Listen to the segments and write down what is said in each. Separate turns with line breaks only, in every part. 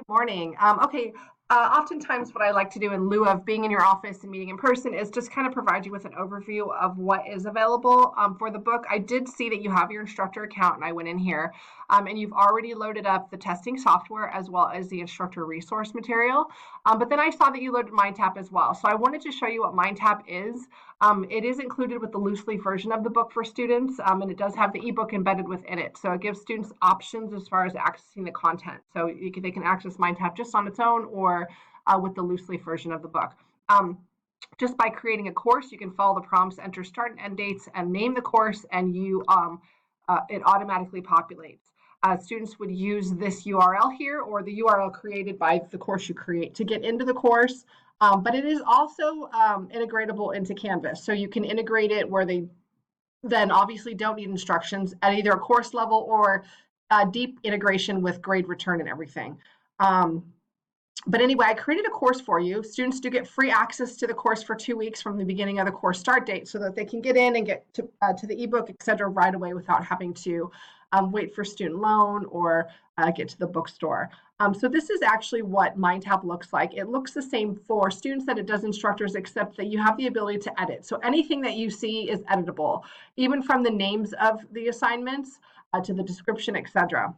Morning. Okay. Oftentimes, what I like to do in lieu of being in your office and meeting in person is just kind of provide you with an overview of what is available for the book. I did see that you have your instructor account, and I went in here, and you've already loaded up the testing software as well as the instructor resource material. But then I saw that you loaded MindTap as well. So I wanted to show you what MindTap is. It is included with the loose leaf version of the book for students, and it does have the ebook embedded within it. So it gives students options as far as accessing the content. So they can access MindTap just on its own or with the loose leaf version of the book. Just by creating a course, you can follow the prompts, enter start and end dates, and name the course, and it automatically populates. Students would use this URL here or the URL created by the course you create to get into the course. But it is also integratable into Canvas. So you can integrate it where they then obviously don't need instructions at either a course level or deep integration with grade return and everything. But anyway, I created a course for you. Students do get free access to the course for 2 weeks from the beginning of the course start date so that they can get in and get to the ebook, et cetera, right away without having to wait for student loan or get to the bookstore. So this is actually what MindTap looks like. It looks the same for students that it does instructors, except that you have the ability to edit. So anything that you see is editable, even from the names of the assignments to the description, et cetera.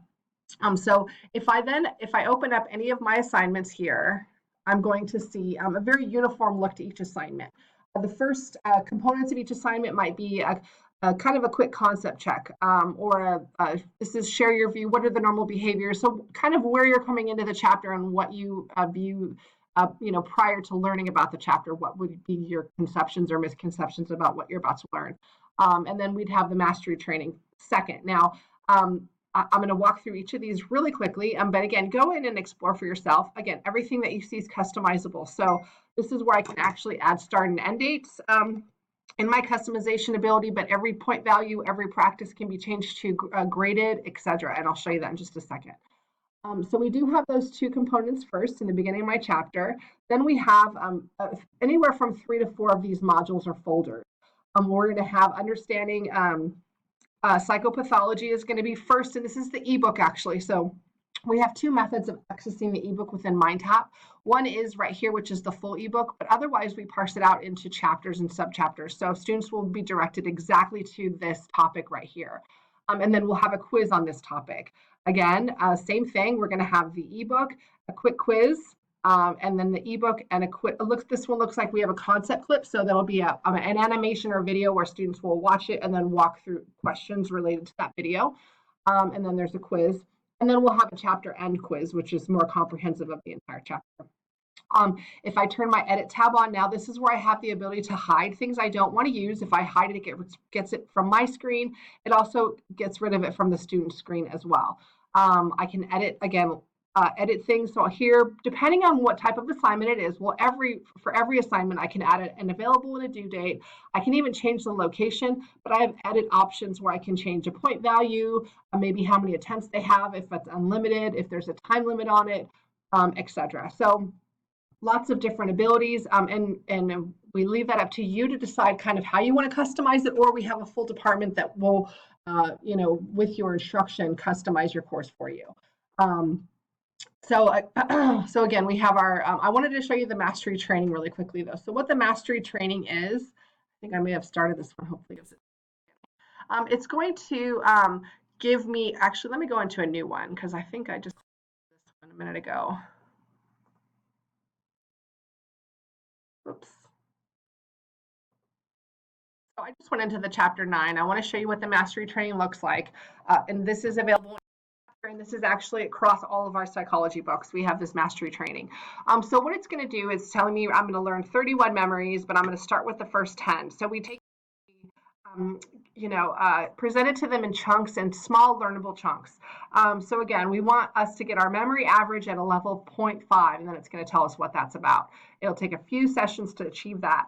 So if I open up any of my assignments here, I'm going to see a very uniform look to each assignment. The first components of each assignment might be a kind of a quick concept check, or this is share your view. What are the normal behaviors? So kind of where you're coming into the chapter and what you view, prior to learning about the chapter, what would be your conceptions or misconceptions about what you're about to learn. And then we'd have the mastery training second. Now, I'm going to walk through each of these really quickly, but again, go in and explore for yourself. Again, everything that you see is customizable. So this is where I can actually add start and end dates in my customization ability, but every point value, every practice can be changed to graded, etc. And I'll show you that in just a second. So we do have those two components first in the beginning of my chapter. Then we have anywhere from 3 to 4 of these modules or folders. We're going to have understanding psychopathology is going to be first, and this is the ebook actually. So we have 2 methods of accessing the ebook within MindTap. One is right here, which is the full ebook, but otherwise we parse it out into chapters and subchapters. So students will be directed exactly to this topic right here. And then we'll have a quiz on this topic. Again, same thing. We're going to have the ebook, a quick quiz, and then the ebook and a quick look. This one looks like we have a concept clip, so there'll be an animation or video where students will watch it and then walk through questions related to that video. And then there's a quiz, and then we'll have a chapter end quiz, which is more comprehensive of the entire chapter. If I turn my edit tab on now, this is where I have the ability to hide things I don't want to use. If I hide it, it gets it from my screen. It also gets rid of it from the student screen as well. I can edit again. Edit things. So here, depending on what type of assignment it is, well, for every assignment, I can add an available and a due date. I can even change the location, but I have edit options where I can change a point value, maybe how many attempts they have, if it's unlimited, if there's a time limit on it, etc. So lots of different abilities, and we leave that up to you to decide kind of how you want to customize it, or we have a full department that will, with your instruction, customize your course for you. So again, we have our, I wanted to show you the mastery training really quickly though. So what the mastery training is, I think I may have started this one, hopefully. It's going to give me, actually, let me go into a new one because I think I just did this one a minute ago. Oops. So I just went into the chapter 9. I want to show you what the mastery training looks like. And this is available, and this is actually across all of our psychology books. We have this mastery training. So what it's going to do is telling me I'm going to learn 31 memories, but I'm going to start with the first 10. So we take, present it to them in chunks and small learnable chunks. So again, we want us to get our memory average at a level of 0.5, and then it's going to tell us what that's about. It'll take a few sessions to achieve that.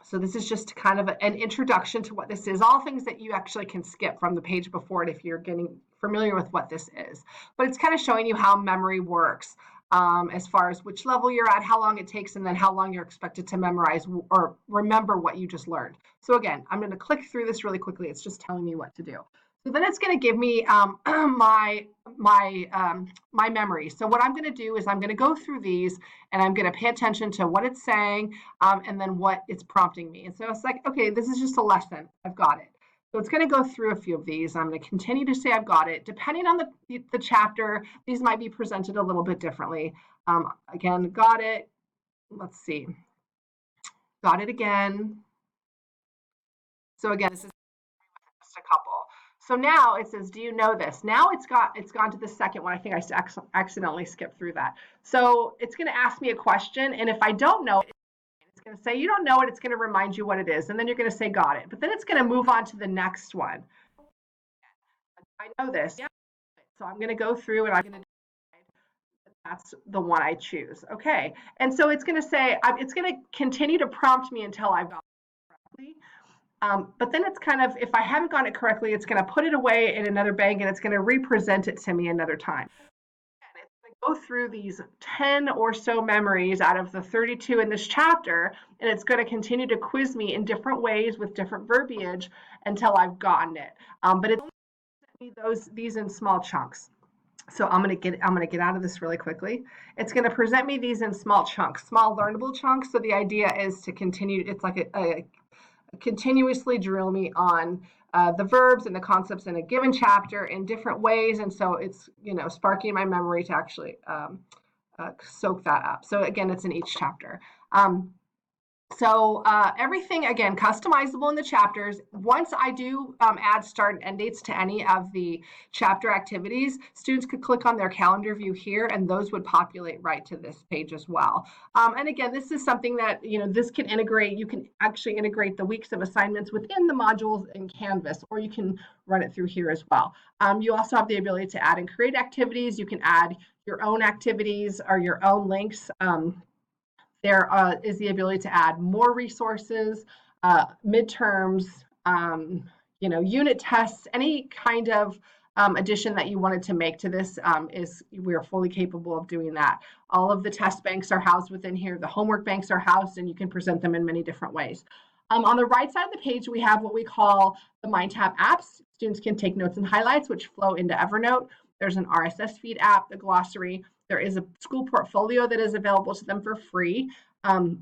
So this is just kind of an introduction to what this is, all things that you actually can skip from the page before it if you're getting familiar with what this is. But it's kind of showing you how memory works, as far as which level you're at, how long it takes, and then how long you're expected to memorize or remember what you just learned. So again, I'm going to click through this really quickly. It's just telling me what to do. So then it's going to give me my memory. So what I'm going to do is I'm going to go through these and I'm going to pay attention to what it's saying and then what it's prompting me. And so it's like, okay, this is just a lesson. I've got it. So it's going to go through a few of these. I'm going to continue to say I've got it. Depending on the chapter, these might be presented a little bit differently. Again, got it. Let's see. Got it again. So again, this is just a couple. So now it says, do you know this? Now it's gone to the second one. I think I accidentally skipped through that. So it's going to ask me a question. And if I don't know it, it's going to say, you don't know it. It's going to remind you what it is. And then you're going to say, got it. But then it's going to move on to the next one. I know this. Yeah. So I'm going to go through and I'm going to decide that's the one I choose. Okay. And so it's going to say, it's going to continue to prompt me until I've got it correctly. But then it's kind of, if I haven't gotten it correctly, it's going to put it away in another bank and it's going to represent it to me another time. And it's going to go through these 10 or so memories out of the 32 in this chapter, and it's going to continue to quiz me in different ways with different verbiage until I've gotten it. But it's only sent me these in small chunks. So I'm gonna get out of this really quickly. It's gonna present me these in small chunks, small learnable chunks. So the idea is to continue. It's like a continuously drill me on the verbs and the concepts in a given chapter in different ways, and so it's sparking my memory to actually soak that up. So again, it's in each chapter. So everything, again, customizable in the chapters. Once I do add start and end dates to any of the chapter activities, students could click on their calendar view here, and those would populate right to this page as well. And again, this is something that, this can integrate. You can actually integrate the weeks of assignments within the modules in Canvas, or you can run it through here as well. You also have the ability to add and create activities. You can add your own activities or your own links. There is the ability to add more resources, midterms, unit tests, any kind of addition that you wanted to make to this we're fully capable of doing that. All of the test banks are housed within here. The homework banks are housed, and you can present them in many different ways. On the right side of the page, we have what we call the MindTap apps. Students can take notes and highlights, which flow into Evernote. There's an RSS feed app, the glossary. There is a school portfolio that is available to them for free.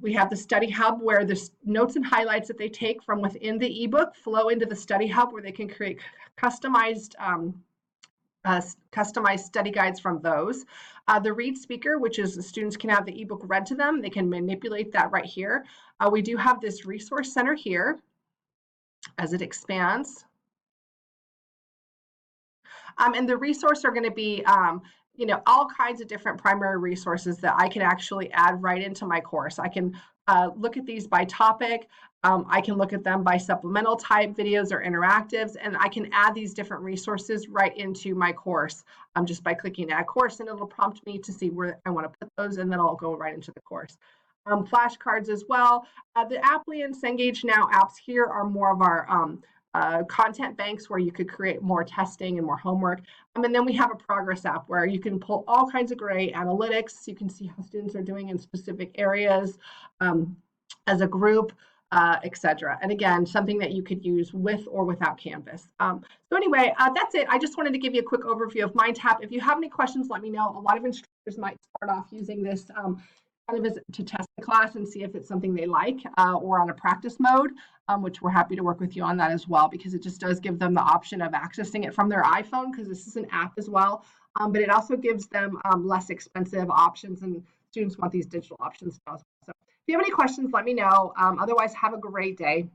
We have the study hub where the notes and highlights that they take from within the ebook flow into the study hub where they can create customized study guides from those. The Read Speaker, which is the students can have the ebook read to them. They can manipulate that right here. We do have this resource center here as it expands. And the resource are going to be all kinds of different primary resources that I can actually add right into my course. I can look at these by topic. I can look at them by supplemental type videos or interactives, and I can add these different resources right into my course just by clicking add course, and it'll prompt me to see where I want to put those, and then I'll go right into the course. Flashcards as well. The Apply and Cengage Now apps here are more of our content banks where you could create more testing and more homework. And then we have a progress app where you can pull all kinds of great analytics. You can see how students are doing in specific areas as a group, etc. And again, something that you could use with or without Canvas. So anyway, that's it. I just wanted to give you a quick overview of MindTap. If you have any questions, let me know. A lot of instructors might start off using this kind of to test the class and see if it's something they like or on a practice mode, which we're happy to work with you on that as well, because it just does give them the option of accessing it from their iPhone, because this is an app as well. But it also gives them less expensive options, and students want these digital options as well. So if you have any questions, let me know. Otherwise, have a great day.